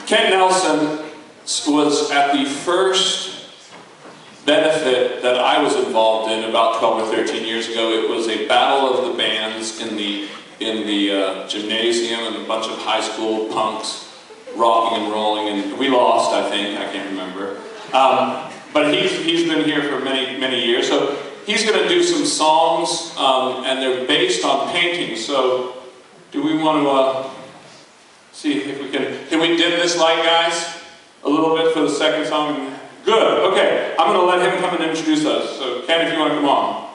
Ken Nelson was at the first benefit that I was involved in about 12 or 13 years ago. It was a battle of the bands in the gymnasium, and a bunch of high school punks rocking and rolling, and we lost, I think, I can't remember. But he's been here for many years, so he's going to do some songs, and they're based on paintings. So do we want to see if we can we dim this light, guys, a little bit for the second song? Good, okay, I'm going to let him come and introduce us. So Ken, if you want to come on.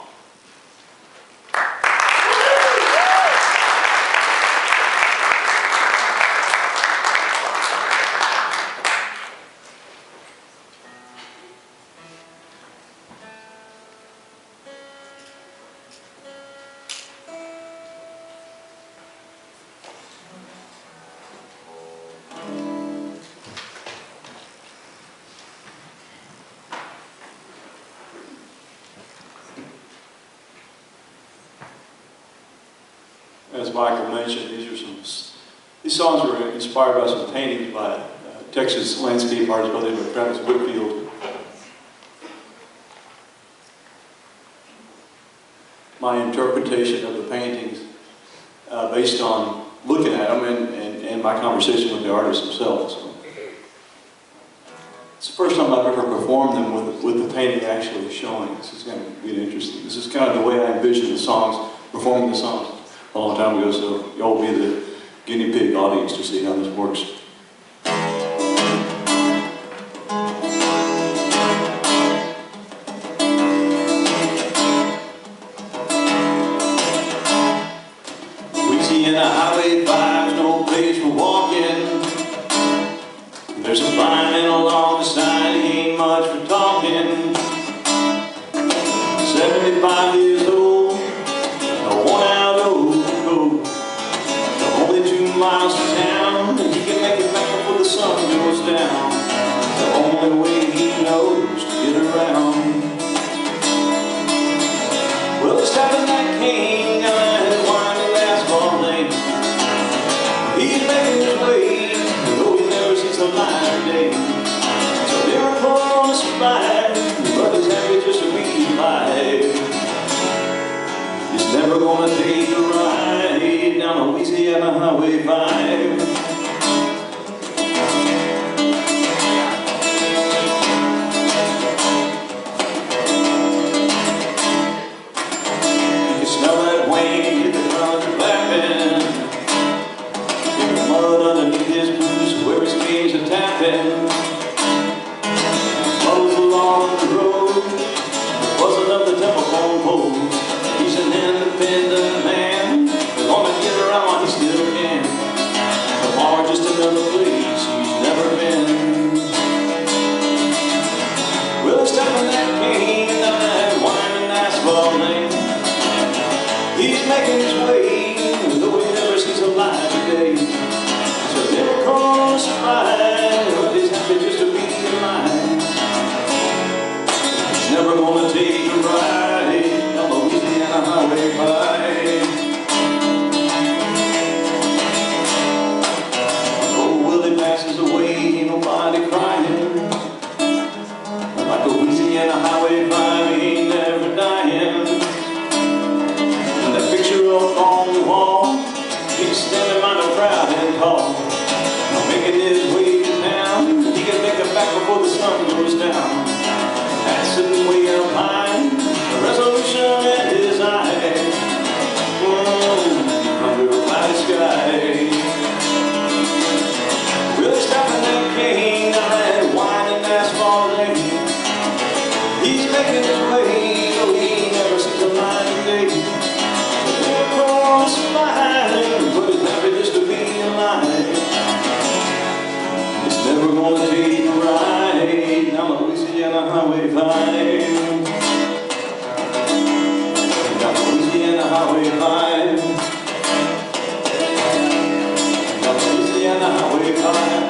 As Michael mentioned, these songs were inspired by some paintings by Texas landscape artist by the name of Travis Whitfield. My interpretation of the paintings, based on looking at them and my conversation with the artist himself. So, it's the first time I've ever performed them with the painting actually showing. This is going to be interesting. This is kind of the way I envision the songs, performing the songs a long time ago, so y'all will be the guinea pig audience to see how this works. Louisiana Highway 5's no place for walking. There's a blind man along the side, he ain't much for talking. 75 years old, a worn-out old coat. Only 2 miles from town, and he can make it back before the sun goes down. The only way he knows to get around. Well, he's tapping that cane down that winding asphalt lane. He's making his way, though he never sees the light of day. So they're on the spine, but he's happy just to be alive. He's never gonna take a ride down Louisiana Highway 5. You can smell that Wayne, get the clouds are flapping. Get the mud underneath his boots where his knees are tapping. Flows along the road, buzzing up the telephone poles. He's an independent man, gonna get around while he still can. Tomorrow just another place he's never been. Well, he's tapping that cane down that winding asphalt lane. He's making his way, though he never sees a light today. So they'll call us fine, but he's happy just to be alive. He's never gonna take a ride down Louisiana Highway 5. Oh, Willie passes away, ain't nobody crying. Like Louisiana Highway 5, he ain't never dying. And that picture up on the wall, he's standing by the proud and tall. Making his way to town, he can make it back before the sun goes down. That's sitting way up high, the resolution in his eye. Under a cloudy sky. Well, he's tapping that cane down that winding asphalt lane. He's making his way, though he never sees a light of day. They'll call us fine, but he's happy just to be alive. He's never gonna take a ride down Louisiana Highway 5. Down Louisiana Highway 5. Down Louisiana Highway 5.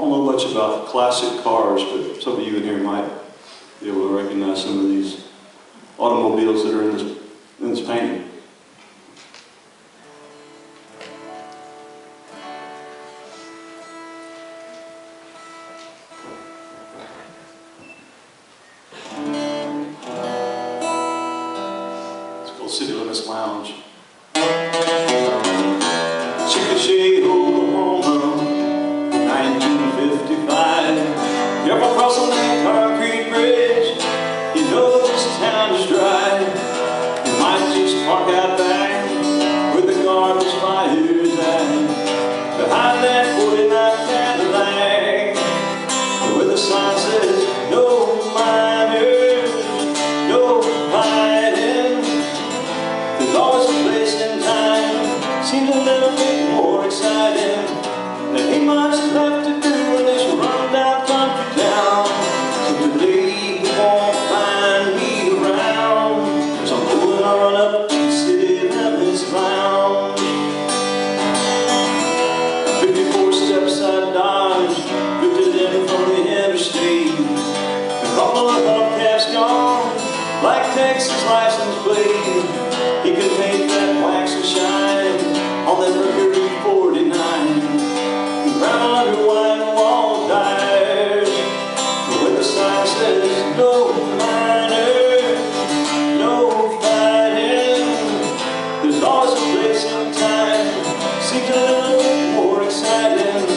don't know much about classic cars, but some of you in here might be able to recognize some of these automobiles that are in this painting. It's called City Limits Lounge. Chickasha, Oklahoma, 1955. You're crossing that concrete bridge, you know this town is dry. You might just park out back where the garbage fire's at, behind that 49 Cadillac, where the sign says no minors, no fighting. There's always a place and time, seems a little bit more exciting. There ain't much left to do in this run-down country town, so today you won't find me around, so I'm going on up to the City Limits Lounge. 54 steps I dodged, drifted in from the interstate, a couple of hubcaps gone, like Texas license plate. You can paint that wax and shine on that Mercury 49. Brown under wine wall tires, where the sign says no minor, no fighting. There's always a place and time, seems a little bit more exciting,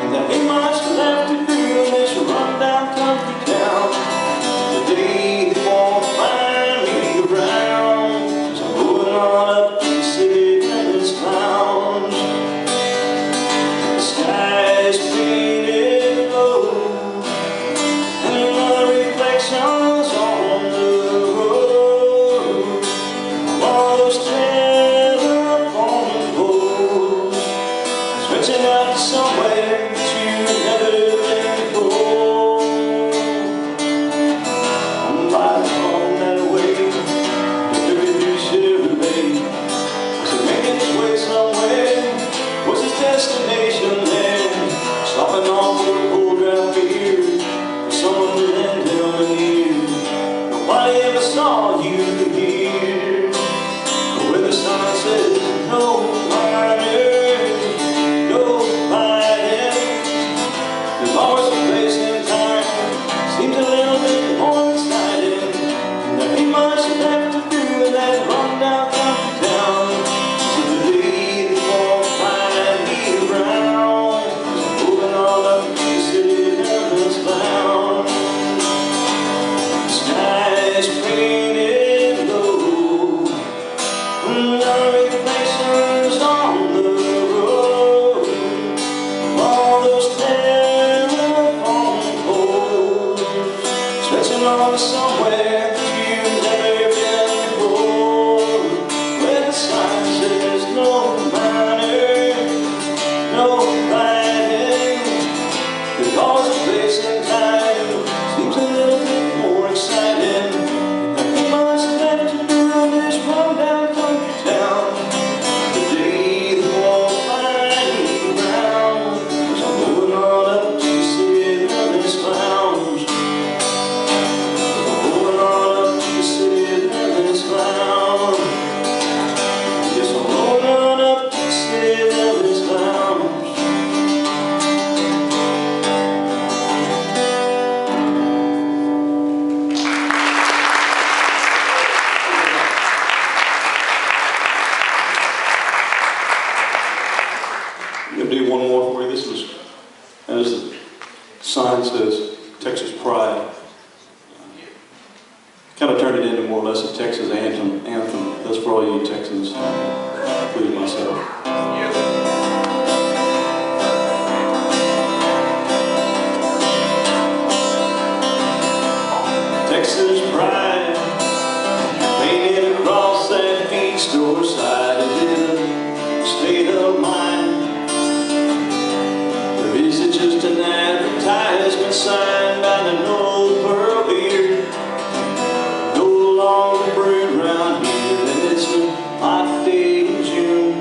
and there ain't much left to do in this run-down country town. Today they won't find me around, so I'm moving on up to the City Limits Lounge. The sky's painted low, and the reflections on the road, all those telephone poles, stretching out to somewhere that you've never been before. I'm riding home that way, every new Chevrolet, so making its way somewhere. What's his destination there? Stopping off for a cold ground beer, for someone to lend him an ear. Nobody ever saw you here, where the sign says no minors, no fighting. There's always a place and time, seems a little bit more exciting, and there ain't much left to do in that run-down country town. So today they won't find me around, moving on up to the City Limits Lounge. The sky's painted low, and the reflections on the road, all those telephone poles, stretching on somewhere that you've never been before, where the sign says no minor, no fighting. There's always a place and time, seems a little bit more exciting. There ain't much left to do in this run-down country town. Today they won't find me around, 'cause I'm moving on up to the City Limits Lounge. I'm moving on up to the City Limits Lounge. Yes, I'm moving on up to the City Limits Lounge. I'm going to do one more for you. This was, as the sign says, Texas Pride. Kind of turned it into more or less a Texas anthem. That's for all you Texans, including myself. Texas Pride, painted across that beach door side, is in a state of mind. Or is it just an advertisement signed by the old pearl beard? No longer brewed round here, and it's a hot day in June.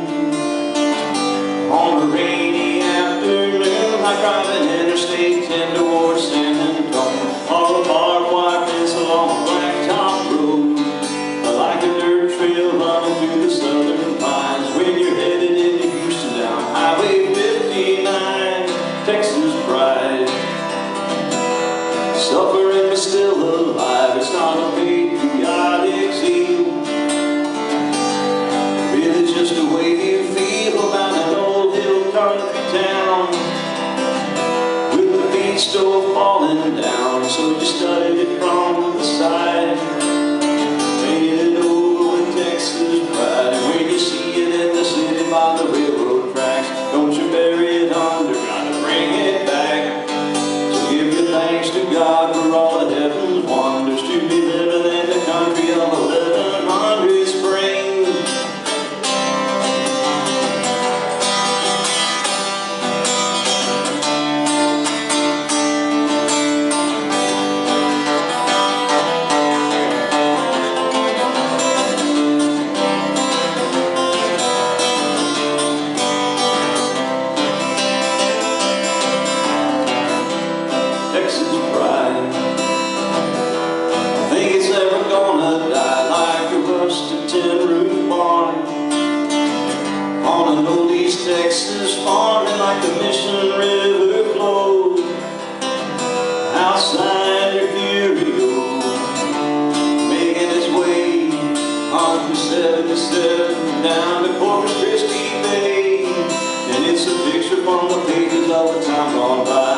On a rainy afternoon, like driving interstate suffering but still alive. It's not a patriotic zeal, really just the way you feel about an old hill country town with the beach store falling down. So you studied it from the side, made it over with Texas pride. And when you see it in the city by the railroad tracks, don't you bury it underground and bring it back. So give your thanks to God for all the heaven's wonders, to be living in the country of 1100 Springs. Texas pride, I think it's never gonna die like a rusted tin roof barn on an old East Texas farm. And like the Mission River flows outside your Furio, making its way on 77 down to Corpus Christi Bay. And it's a picture from the pages of a time gone by.